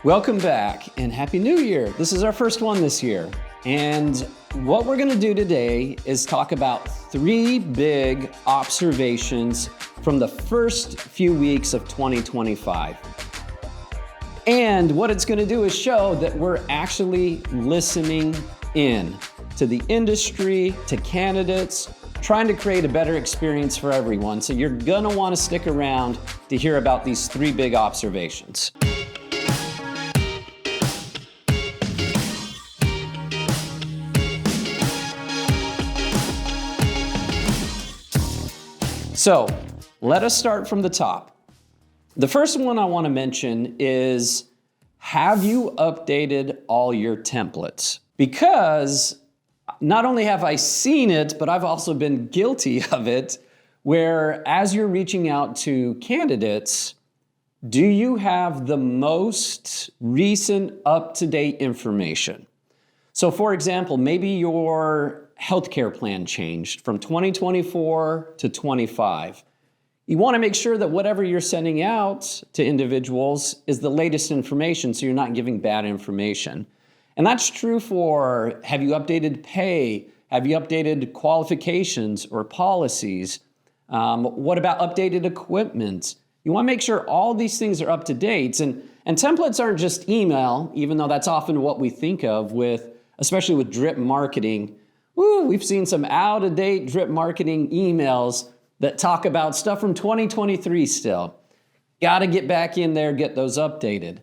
Welcome back and Happy New Year. This is our first one this year. And what we're going to do today is talk about 3 big observations from the first few weeks of 2025. And what it's going to do is show that we're actually listening in to the industry, to candidates, trying to create a better experience for everyone. So you're going to want to stick around to hear about these 3 big observations. So let us start from the top. The first one I want to mention is, have you updated all your templates? Because not only have I seen it, but I've also been guilty of it, where as you're reaching out to candidates, do you have the most recent up-to-date information? So for example, maybe your healthcare plan changed from 2024 to 25. You want to make sure that whatever you're sending out to individuals is the latest information so you're not giving bad information. And that's true for, have you updated pay? Have you updated qualifications or policies? What about updated equipment? You want to make sure all these things are up to date. And templates aren't just email, even though that's often what we think of with, especially with drip marketing. We've seen some out-of-date drip marketing emails that talk about stuff from 2023 still. Got to get back in there, get those updated.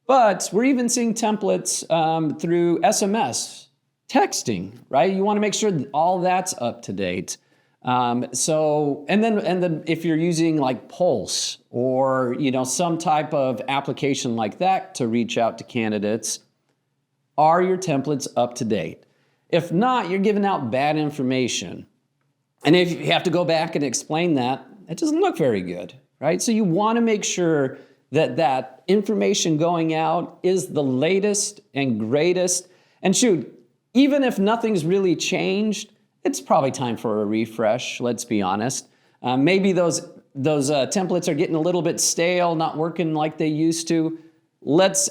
But we're even seeing templates through SMS, texting, right? You want to make sure that all that's up to date. And then if you're using like Pulse or some type of application like that to reach out to candidates, are your templates up to date? If not, you're giving out bad information. And if you have to go back and explain that, it doesn't look very good, right? So you want to make sure that that information going out is the latest and greatest. And shoot, even if nothing's really changed, it's probably time for a refresh, let's be honest. Maybe those templates are getting a little bit stale, not working like they used to. Let's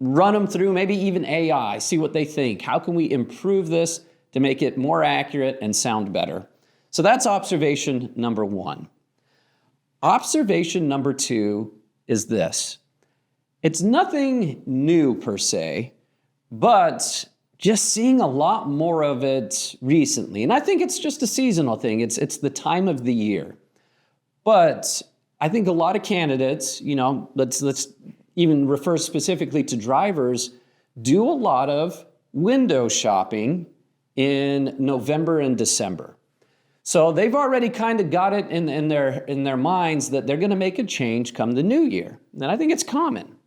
run them through, maybe even AI, see what they think. How can we improve this to make it more accurate and sound better? So that's observation number 1. Observation number 2 is this. It's nothing new per se, but just seeing a lot more of it recently. And I think it's just a seasonal thing. It's the time of the year. But I think a lot of candidates, let's even refer specifically to drivers, do a lot of window shopping in November and December. So they've already kind of got it in their minds that they're going to make a change come the new year. And I think it's common.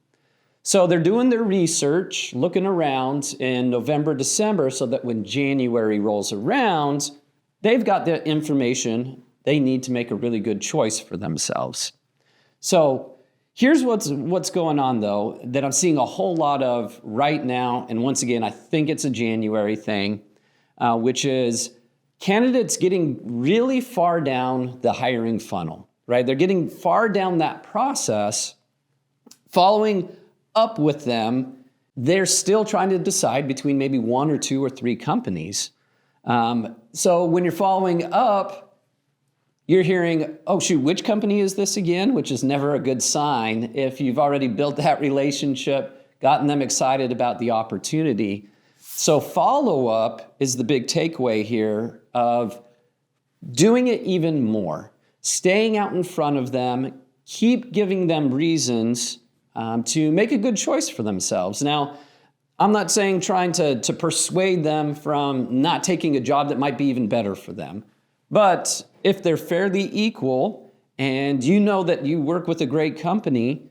So they're doing their research, looking around in November, December, so that when January rolls around, they've got the information they need to make a really good choice for themselves. So here's what's going on, though, that I'm seeing a whole lot of right now. And once again, I think it's a January thing, which is candidates getting really far down the hiring funnel, right? They're getting far down that process. Following up with them, they're still trying to decide between maybe 1 or 2 or 3 companies. So when you're following up, you're hearing, oh, shoot, which company is this again? Which is never a good sign if you've already built that relationship, gotten them excited about the opportunity. So follow-up is the big takeaway here of doing it even more, staying out in front of them, keep giving them reasons to make a good choice for themselves. Now, I'm not saying trying to persuade them from not taking a job that might be even better for them. But if they're fairly equal and you know that you work with a great company,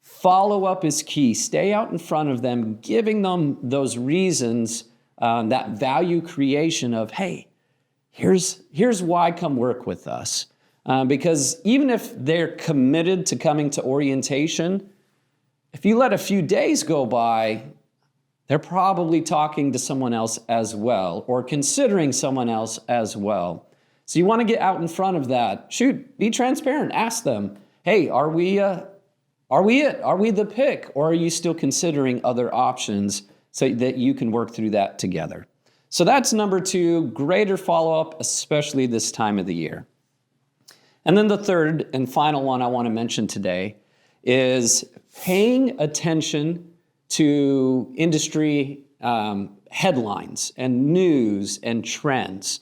follow-up is key. Stay out in front of them, giving them those reasons, that value creation of, hey, here's why come work with us. Because even if they're committed to coming to orientation, if you let a few days go by, they're probably talking to someone else as well or considering someone else as well. So you want to get out in front of that. Shoot, be transparent. Ask them, hey, are we Are we it? Are we the pick? Or are you still considering other options so that you can work through that together? So that's number 2, greater follow-up, especially this time of the year. And then the third and final one I want to mention today is paying attention to industry headlines and news and trends.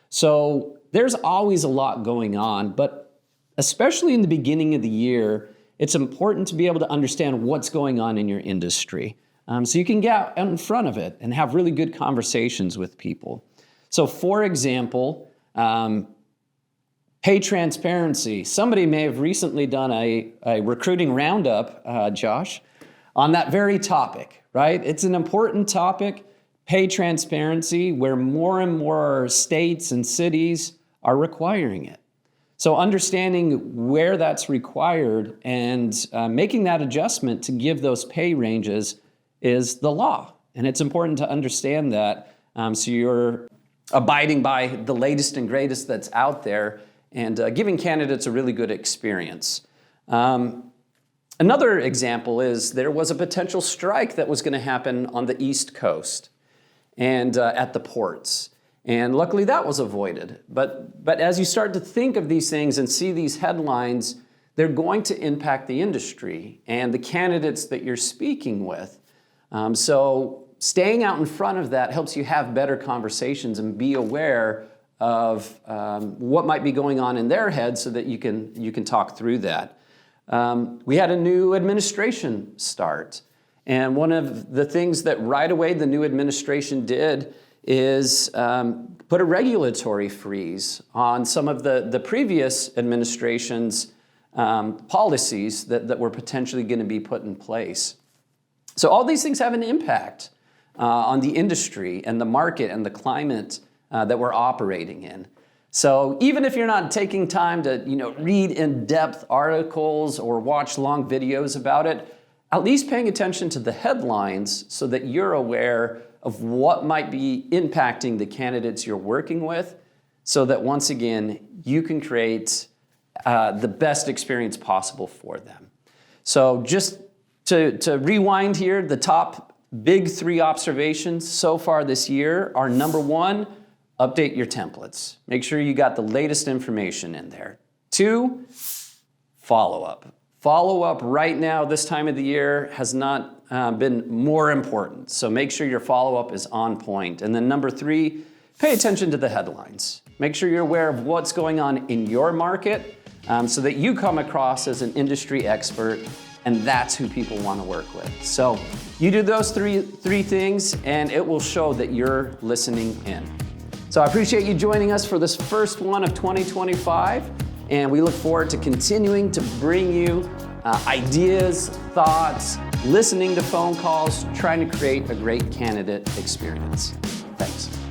So there's always a lot going on, but especially in the beginning of the year, it's important to be able to understand what's going on in your industry. So you can get out in front of it and have really good conversations with people. So for example, pay transparency. Somebody may have recently done a recruiting roundup, Josh, on that very topic, right? It's an important topic, pay transparency, where more and more states and cities are requiring it. So understanding where that's required and making that adjustment to give those pay ranges is the law. And it's important to understand that so you're abiding by the latest and greatest that's out there and giving candidates a really good experience. Another example is there was a potential strike that was going to happen on the East Coast and at the ports. And luckily that was avoided. But as you start to think of these things and see these headlines, they're going to impact the industry and the candidates that you're speaking with. So staying out in front of that helps you have better conversations and be aware of what might be going on in their head so that you can talk through that. We had a new administration start. And one of the things that right away the new administration did is put a regulatory freeze on some of the previous administration's policies that were potentially going to be put in place. So all these things have an impact on the industry and the market and the climate that we're operating in. So even if you're not taking time to read in-depth articles or watch long videos about it, at least paying attention to the headlines so that you're aware of what might be impacting the candidates you're working with so that once again, you can create the best experience possible for them. So just to rewind here, the top big 3 observations so far this year are: number 1, update your templates. Make sure you got the latest information in there. 2, follow up. Follow up right now, this time of the year, has not been more important. So make sure your follow up is on point. And then number 3, pay attention to the headlines. Make sure you're aware of what's going on in your market so that you come across as an industry expert, and that's who people want to work with. So you do those three things and it will show that you're listening in. So I appreciate you joining us for this first one of 2025, and we look forward to continuing to bring you ideas, thoughts, listening to phone calls, trying to create a great candidate experience. Thanks.